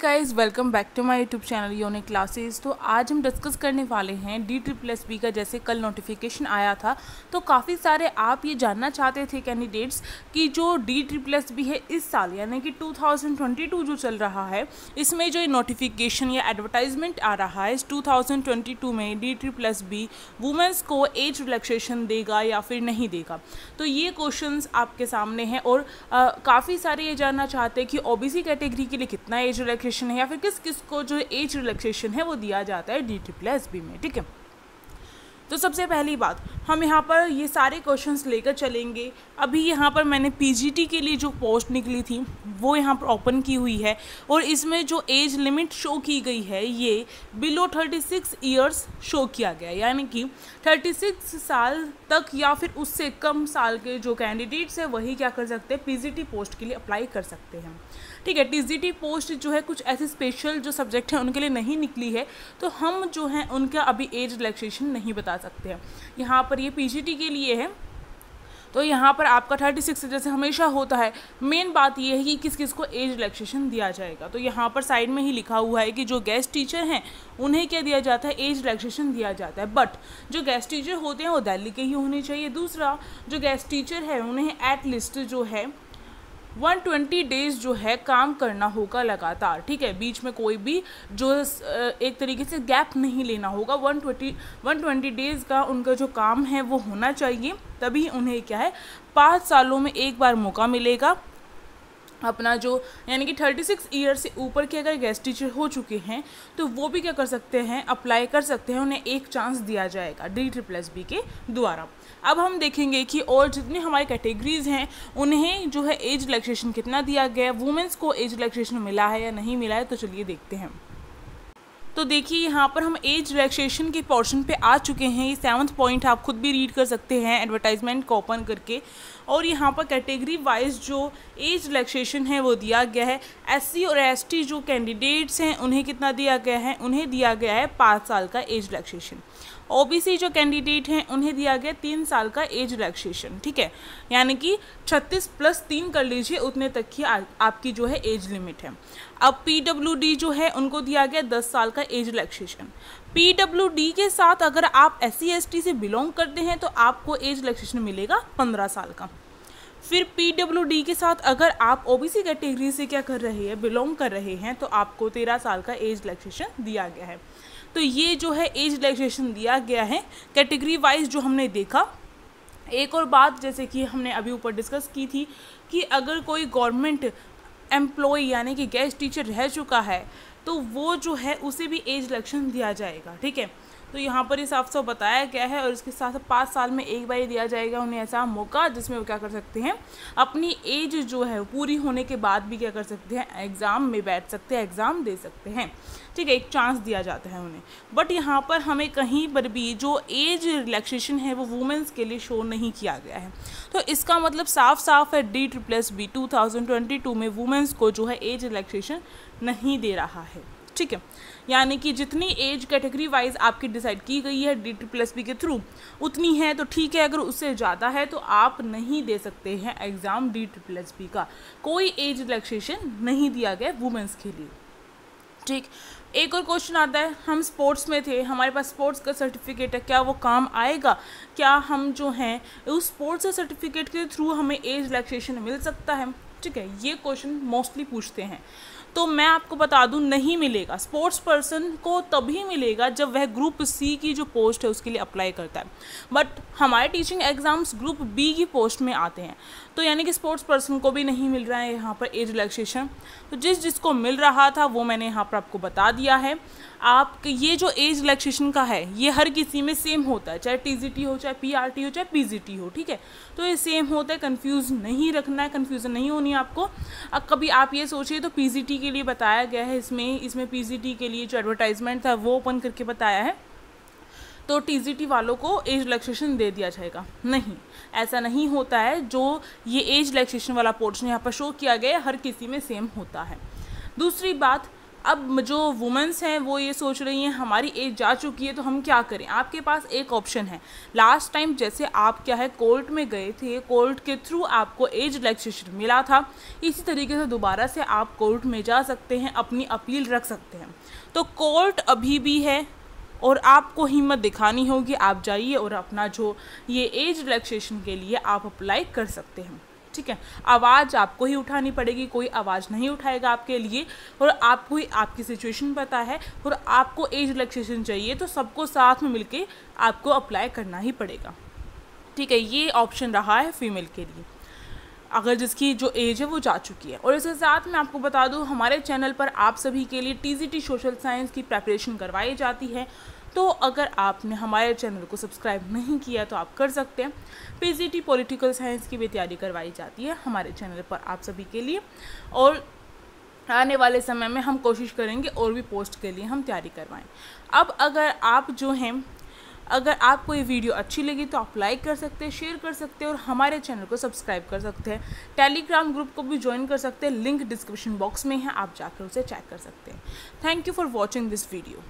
Guys welcome back to my YouTube channel unique classes. तो आज हम डिस्कस करने वाले हैं DSSB का। जैसे कल नोटिफिकेशन आया था तो काफ़ी सारे आप ये जानना चाहते थे कैंडिडेट्स कि जो DSSB है इस साल यानी कि 2022 जो चल रहा है इसमें जो नोटिफिकेशन या एडवर्टाइजमेंट आ रहा है इस 2022 में DSSB वुमेंस को एज रिलैक्सेशन देगा या फिर नहीं देगा। तो ये क्वेश्चंस आपके सामने हैं और काफ़ी सारे ये जानना चाहते हैं कि OBC कैटेगरी के लिए कितना एज रिलैक्सेशन है या फिर किस किस को जो एज रिलैक्सेशन है वो दिया जाता है DSSB में। ठीक है, तो सबसे पहली बात हम यहाँ पर ये सारे क्वेश्चंस लेकर चलेंगे। अभी यहाँ पर मैंने PGT के लिए जो पोस्ट निकली थी वो यहाँ पर ओपन की हुई है और इसमें जो एज लिमिट शो की गई है ये बिलो 36 ईयर्स शो किया गया है, यानी कि 36 साल तक या फिर उससे कम साल के जो कैंडिडेट्स हैं वही क्या कर सकते हैं, PGT पोस्ट के लिए अप्लाई कर सकते हैं। ठीक है, TGT पोस्ट जो है कुछ ऐसे स्पेशल जो सब्जेक्ट हैं उनके लिए नहीं निकली है तो हम जो हैं उनका अभी एज रिलैक्सेशन नहीं बता सकते हैं। यहाँ पर ये PGT के लिए है तो यहाँ पर आपका 36 जैसे हमेशा होता है। मेन बात ये है कि किस किस को एज रिलैक्सेशन दिया जाएगा। तो यहाँ पर साइड में ही लिखा हुआ है कि जो गेस्ट टीचर हैं उन्हें क्या दिया जाता है, एज रिलैक्सेशन दिया जाता है। बट जो गेस्ट टीचर होते हैं वो दिल्ली के ही होने चाहिए। दूसरा जो गेस्ट टीचर है उन्हें एटलीस्ट जो है 120 डेज़ जो है काम करना होगा लगातार। ठीक है, बीच में कोई भी जो एक तरीके से गैप नहीं लेना होगा। 120 डेज़ का उनका जो काम है वो होना चाहिए, तभी उन्हें क्या है 5 सालों में एक बार मौका मिलेगा अपना जो यानी कि 36 ईयर से ऊपर के अगर गेस्ट टीचर हो चुके हैं तो वो भी क्या कर सकते हैं, अप्लाई कर सकते हैं। उन्हें एक चांस दिया जाएगा DSSB के द्वारा। अब हम देखेंगे कि और जितनी हमारी कैटेगरीज हैं उन्हें जो है एज रिलैक्सेशन कितना दिया गया है, वुमेंस को एज रिलैक्सेशन मिला है या नहीं मिला है। तो चलिए देखते हैं। तो देखिए यहाँ पर हम एज रिलैक्सेशन के पोर्शन पे आ चुके हैं। ये 7वां पॉइंट आप खुद भी रीड कर सकते हैं एडवर्टाइजमेंट को ओपन करके। और यहाँ पर कैटेगरी वाइज जो एज रिलैक्सेशन है वो दिया गया है। SC और ST जो कैंडिडेट्स हैं उन्हें कितना दिया गया है, उन्हें दिया गया है 5 साल का एज रिलैक्सेशन। OBC जो कैंडिडेट हैं उन्हें दिया गया 3 साल का एज रिलैक्सेशन। ठीक है, यानी कि 36 + 3 कर लीजिए, उतने तक की आपकी जो है एज लिमिट है। अब PWD जो है उनको दिया गया 10 साल का एज रिलैक्सेशन। PWD के साथ अगर आप SC ST से बिलोंग करते हैं तो आपको एज रिलैक्सेशन मिलेगा 15 साल का। फिर PWD के साथ अगर आप OBC कैटेगरी से क्या कर रहे हैं, बिलोंग कर रहे हैं, तो आपको 13 साल का एज रिलैक्सेशन दिया गया है। तो ये जो है एज रिलैक्सेशन दिया गया है कैटेगरी वाइज जो हमने देखा। एक और बात जैसे कि हमने अभी ऊपर डिस्कस की थी कि अगर कोई गवर्नमेंट एम्प्लॉय यानी कि गेस्ट टीचर रह चुका है तो वो जो है उसे भी एज रिलैक्सेशन दिया जाएगा। ठीक है, तो यहाँ पर ये साफ साफ बताया गया है। और इसके साथ 5 साल में एक बार दिया जाएगा उन्हें ऐसा मौका जिसमें वो क्या कर सकते हैं, अपनी एज जो है पूरी होने के बाद भी क्या कर सकते हैं, एग्ज़ाम में बैठ सकते हैं, एग्ज़ाम दे सकते हैं। ठीक है, एक चांस दिया जाता है उन्हें। बट यहाँ पर हमें कहीं पर भी जो एज रिलैक्सेशन है वो वुमेंस के लिए शो नहीं किया गया है। तो इसका मतलब साफ साफ है DSSB 2022 में वुमेंस को जो है एज रिलैक्सेशन नहीं दे रहा है। ठीक है, यानी कि जितनी एज कैटेगरी वाइज आपकी डिसाइड की गई है DSSB के थ्रू उतनी है तो ठीक है। अगर उससे ज़्यादा है तो आप नहीं दे सकते हैं एग्ज़ाम DSSB का। कोई एज रिलैक्सेशन नहीं दिया गया वुमेंस के लिए। ठीक, एक और क्वेश्चन आता है, हम स्पोर्ट्स में थे, हमारे पास स्पोर्ट्स का सर्टिफिकेट है, क्या वो काम आएगा? क्या हम जो हैं उस स्पोर्ट्स सर्टिफिकेट के थ्रू हमें एज रिलैक्सेशन मिल सकता है? ठीक है, ये क्वेश्चन मोस्टली पूछते हैं। तो मैं आपको बता दूं नहीं मिलेगा। स्पोर्ट्स पर्सन को तभी मिलेगा जब वह ग्रुप C की जो पोस्ट है उसके लिए अप्लाई करता है। बट हमारे टीचिंग एग्ज़ाम्स ग्रुप B की पोस्ट में आते हैं तो यानी कि स्पोर्ट्स पर्सन को भी नहीं मिल रहा है यहाँ पर एज रिलैक्सेशन। तो जिसको मिल रहा था वो मैंने यहाँ पर आपको बता दिया है। आप ये जो एज रिलैक्सेशन का है ये हर किसी में सेम होता है, चाहे TGT हो, चाहे PRT हो, चाहे PGT हो। ठीक है, तो ये सेम होता है, कंफ्यूज नहीं रखना है, कन्फ्यूज़न नहीं होनी है आपको। अब कभी आप ये सोचिए तो PGT के लिए बताया गया है, इसमें PGT के लिए जो एडवर्टाइजमेंट था वो ओपन करके बताया है तो TGT वालों को एज रिलैक्सेशन दे दिया जाएगा। नहीं, ऐसा नहीं होता है। जो ये एज रिलैक्सेशन वाला पोर्शन यहाँ पर शो किया गया है हर किसी में सेम होता है। दूसरी बात, अब जो वुमेंस हैं वो ये सोच रही हैं हमारी एज जा चुकी है तो हम क्या करें। आपके पास एक ऑप्शन है, लास्ट टाइम जैसे आप क्या है कोर्ट में गए थे, कोर्ट के थ्रू आपको एज रिलैक्सेशन मिला था, इसी तरीके से दोबारा से आप कोर्ट में जा सकते हैं, अपनी अपील रख सकते हैं। तो कोर्ट अभी भी है और आपको हिम्मत दिखानी होगी, आप जाइए और अपना जो ये एज रिलैक्सेशन के लिए आप अप्लाई कर सकते हैं। ठीक है, आवाज़ आपको ही उठानी पड़ेगी, कोई आवाज़ नहीं उठाएगा आपके लिए, और आपको ही आपकी सिचुएशन पता है और आपको एज रिलैक्सेशन चाहिए तो सबको साथ में मिलके आपको अप्लाई करना ही पड़ेगा। ठीक है, ये ऑप्शन रहा है फीमेल के लिए अगर जिसकी जो एज है वो जा चुकी है। और इसके साथ मैं आपको बता दूं हमारे चैनल पर आप सभी के लिए टीजीटी सोशल साइंस की प्रिपरेशन करवाई जाती है, तो अगर आपने हमारे चैनल को सब्सक्राइब नहीं किया तो आप कर सकते हैं। पीजीटी पॉलिटिकल साइंस की भी तैयारी करवाई जाती है हमारे चैनल पर आप सभी के लिए, और आने वाले समय में हम कोशिश करेंगे और भी पोस्ट के लिए हम तैयारी करवाएं। अब अगर आपको ये वीडियो अच्छी लगी तो आप लाइक कर सकते हैं, शेयर कर सकते हैं और हमारे चैनल को सब्सक्राइब कर सकते हैं। टेलीग्राम ग्रुप को भी ज्वाइन कर सकते हैं, लिंक डिस्क्रिप्शन बॉक्स में है, आप जाकर उसे चेक कर सकते हैं। Thank you for watching this video.